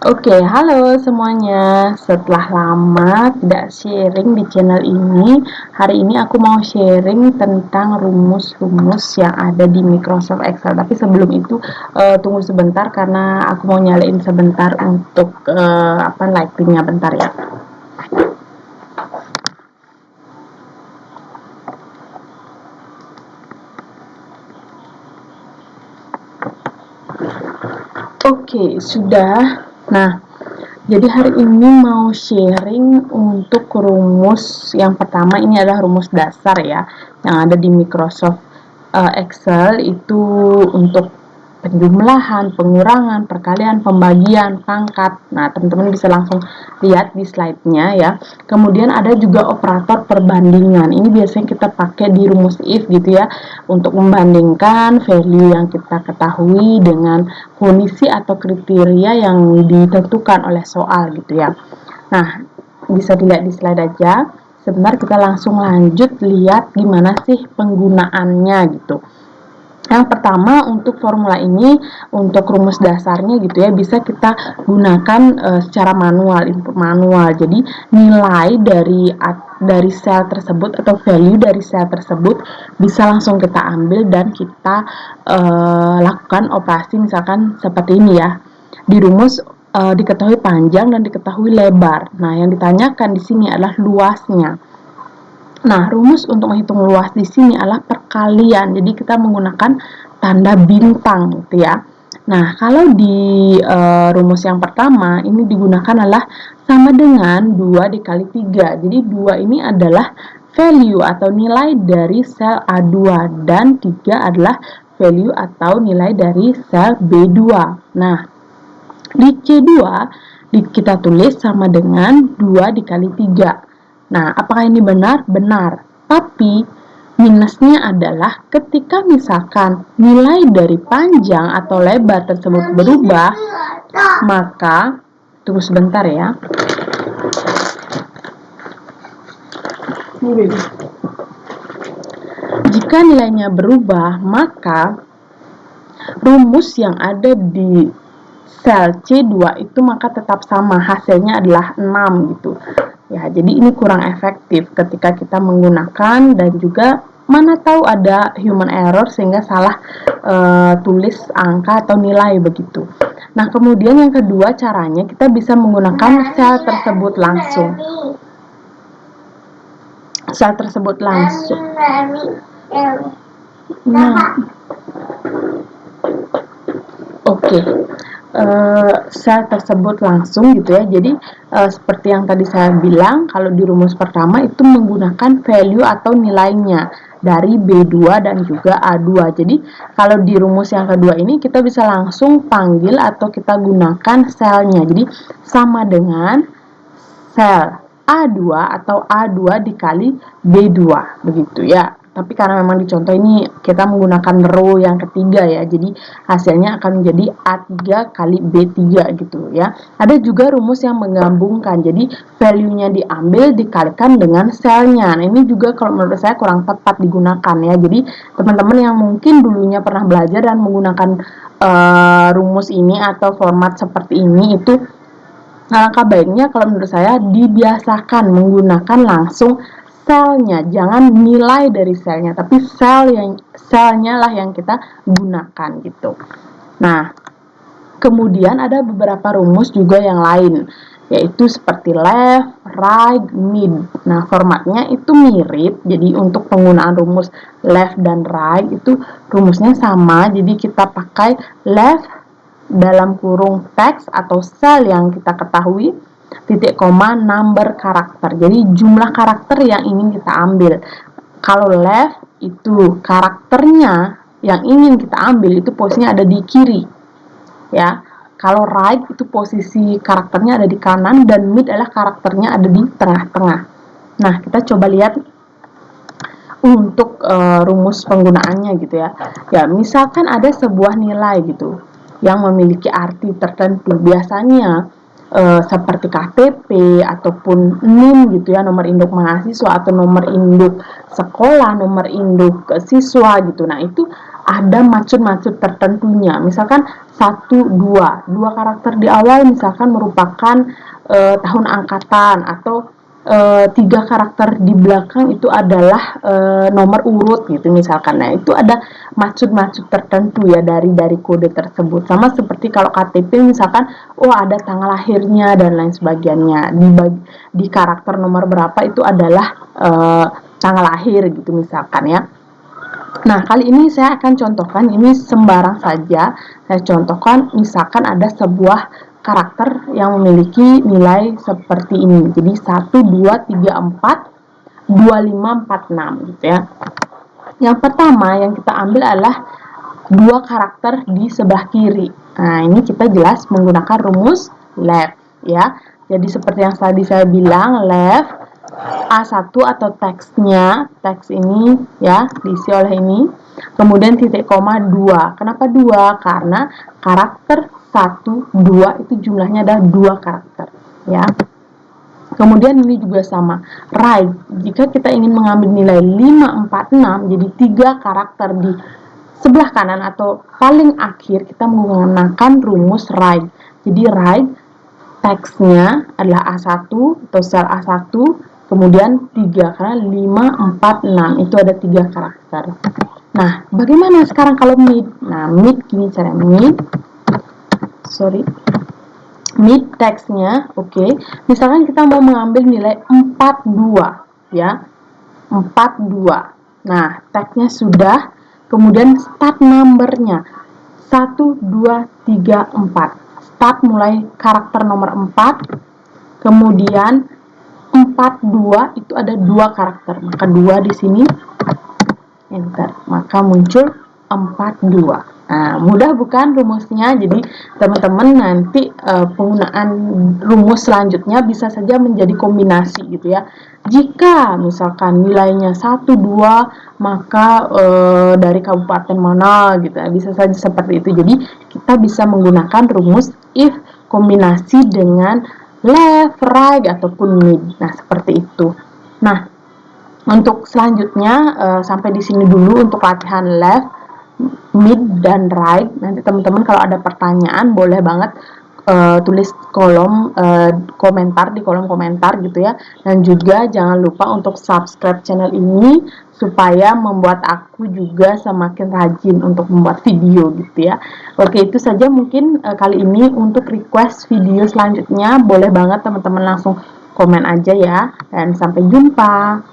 Oke, halo semuanya. Setelah lama tidak sharing di channel ini, hari ini aku mau sharing tentang rumus-rumus yang ada di Microsoft Excel. Tapi sebelum itu, tunggu sebentar karena aku mau nyalain sebentar untuk lightingnya bentar ya. Oke, sudah. Nah, jadi hari ini mau sharing untuk rumus yang pertama. Ini adalah rumus dasar ya, yang ada di Microsoft Excel itu untuk penjumlahan, pengurangan, perkalian, pembagian, pangkat. Nah, teman-teman bisa langsung lihat di slide-nya ya. Kemudian ada juga operator perbandingan. Ini biasanya kita pakai di rumus if gitu ya, untuk membandingkan value yang kita ketahui dengan kondisi atau kriteria yang ditentukan oleh soal gitu ya. Nah, bisa dilihat di slide aja. Sebentar kita langsung lanjut lihat gimana sih penggunaannya gitu. Yang pertama untuk formula ini, untuk rumus dasarnya gitu ya, bisa kita gunakan secara manual, input manual. Jadi nilai dari sel tersebut atau value dari sel tersebut bisa langsung kita ambil dan kita lakukan operasi misalkan seperti ini ya. Di rumus diketahui panjang dan diketahui lebar. Nah, yang ditanyakan di sini adalah luasnya. Nah, rumus untuk menghitung luas di sini adalah perkalian. Jadi kita menggunakan tanda bintang gitu ya. Nah, kalau di rumus yang pertama ini digunakan adalah sama dengan 2 dikali 3. Jadi 2 ini adalah value atau nilai dari sel A2 dan 3 adalah value atau nilai dari sel B2. Nah, di C2 kita tulis sama dengan 2 dikali 3. Nah, apakah ini benar? Benar. Tapi minusnya adalah ketika misalkan nilai dari panjang atau lebar tersebut berubah, maka tunggu sebentar ya. Jika nilainya berubah, maka rumus yang ada di sel C2 itu maka tetap sama, hasilnya adalah 6 gitu. Ya, jadi ini kurang efektif ketika kita menggunakan dan juga mana tahu ada human error sehingga salah tulis angka atau nilai begitu. Nah, kemudian yang kedua caranya kita bisa menggunakan sel tersebut langsung. Sel tersebut langsung. Nah, oke. Sel tersebut langsung gitu ya. Jadi seperti yang tadi saya bilang, kalau di rumus pertama itu menggunakan value atau nilainya dari B2 dan juga A2. Jadi kalau di rumus yang kedua ini kita bisa langsung panggil atau kita gunakan selnya. Jadi sama dengan sel A2 atau A2 dikali B2 begitu ya. Tapi karena memang di contoh ini kita menggunakan row yang ketiga ya, jadi hasilnya akan menjadi A3 kali B3 gitu ya. Ada juga rumus yang menggabungkan, jadi value-nya diambil dikalikan dengan selnya. Nah, ini juga kalau menurut saya kurang tepat digunakan ya. Jadi teman-teman yang mungkin dulunya pernah belajar dan menggunakan rumus ini atau format seperti ini itu alangkah baiknya kalau menurut saya dibiasakan menggunakan langsung selnya, jangan nilai dari selnya, tapi selnya lah yang kita gunakan gitu. Nah, kemudian ada beberapa rumus juga yang lain, yaitu seperti left, right, mid. Nah, formatnya itu mirip, jadi untuk penggunaan rumus left dan right itu rumusnya sama, jadi kita pakai left dalam kurung teks atau sel yang kita ketahui, titik koma number karakter. Jadi jumlah karakter yang ingin kita ambil. Kalau left itu karakternya yang ingin kita ambil itu posisinya ada di kiri. Ya. Kalau right itu posisi karakternya ada di kanan dan mid adalah karakternya ada di tengah-tengah. Nah, kita coba lihat untuk rumus penggunaannya gitu ya. Ya, misalkan ada sebuah nilai gitu yang memiliki arti tertentu. Biasanya seperti KTP ataupun NIM gitu ya, nomor induk mahasiswa atau nomor induk sekolah, nomor induk siswa gitu. Nah, itu ada maksud-maksud tertentunya. Misalkan 1, 2 karakter di awal misalkan merupakan tahun angkatan, atau 3 karakter di belakang itu adalah nomor urut gitu misalkan. Nah, itu ada maksud-maksud tertentu ya dari kode tersebut. Sama seperti kalau KTP misalkan, oh ada tanggal lahirnya dan lain sebagainya. Di karakter nomor berapa itu adalah tanggal lahir gitu misalkan ya. Nah, kali ini saya akan contohkan, ini sembarang saja. Saya contohkan, misalkan ada sebuah karakter yang memiliki nilai seperti ini. Jadi 1, 2, 3, 4, 2, 5, 4, 6 gitu ya. Yang pertama yang kita ambil adalah 2 karakter di sebelah kiri. Nah, ini kita jelas menggunakan rumus left ya. Jadi seperti yang tadi saya bilang, left A1 atau teksnya, teks ini ya, diisi oleh ini. Kemudian titik koma 2. Kenapa 2? Karena karakter 1, 2 itu jumlahnya ada 2 karakter ya. Kemudian ini juga sama, right. Jika kita ingin mengambil nilai 5, 4, 6, jadi 3 karakter di sebelah kanan atau paling akhir, kita menggunakan rumus right. Jadi right, teksnya adalah A1 atau sel A1, kemudian 3, karena 5, 4, 6 itu ada 3 karakter. Nah, bagaimana sekarang kalau mid? Nah, mid gini cara mid teksnya, oke. Misalkan kita mau mengambil nilai 42 ya, 42. Nah, teksnya sudah, kemudian start numbernya 1, 2, 3, 4. Start mulai karakter nomor 4, kemudian 42 itu ada 2 karakter, maka 2 di sini, enter, maka muncul 42. Nah, mudah bukan rumusnya? Jadi teman-teman nanti penggunaan rumus selanjutnya bisa saja menjadi kombinasi gitu ya. Jika misalkan nilainya 1, 2, maka dari kabupaten mana gitu ya, bisa saja seperti itu. Jadi kita bisa menggunakan rumus if kombinasi dengan left, right, ataupun mid. Nah, seperti itu. Nah, untuk selanjutnya sampai di sini dulu untuk latihan left, mid, dan right. Nanti teman-teman kalau ada pertanyaan boleh banget tulis komentar di kolom komentar gitu ya. Dan juga jangan lupa untuk subscribe channel ini supaya membuat aku juga semakin rajin untuk membuat video gitu ya. Oke, itu saja mungkin kali ini. Untuk request video selanjutnya boleh banget teman-teman langsung komen aja ya. Dan sampai jumpa.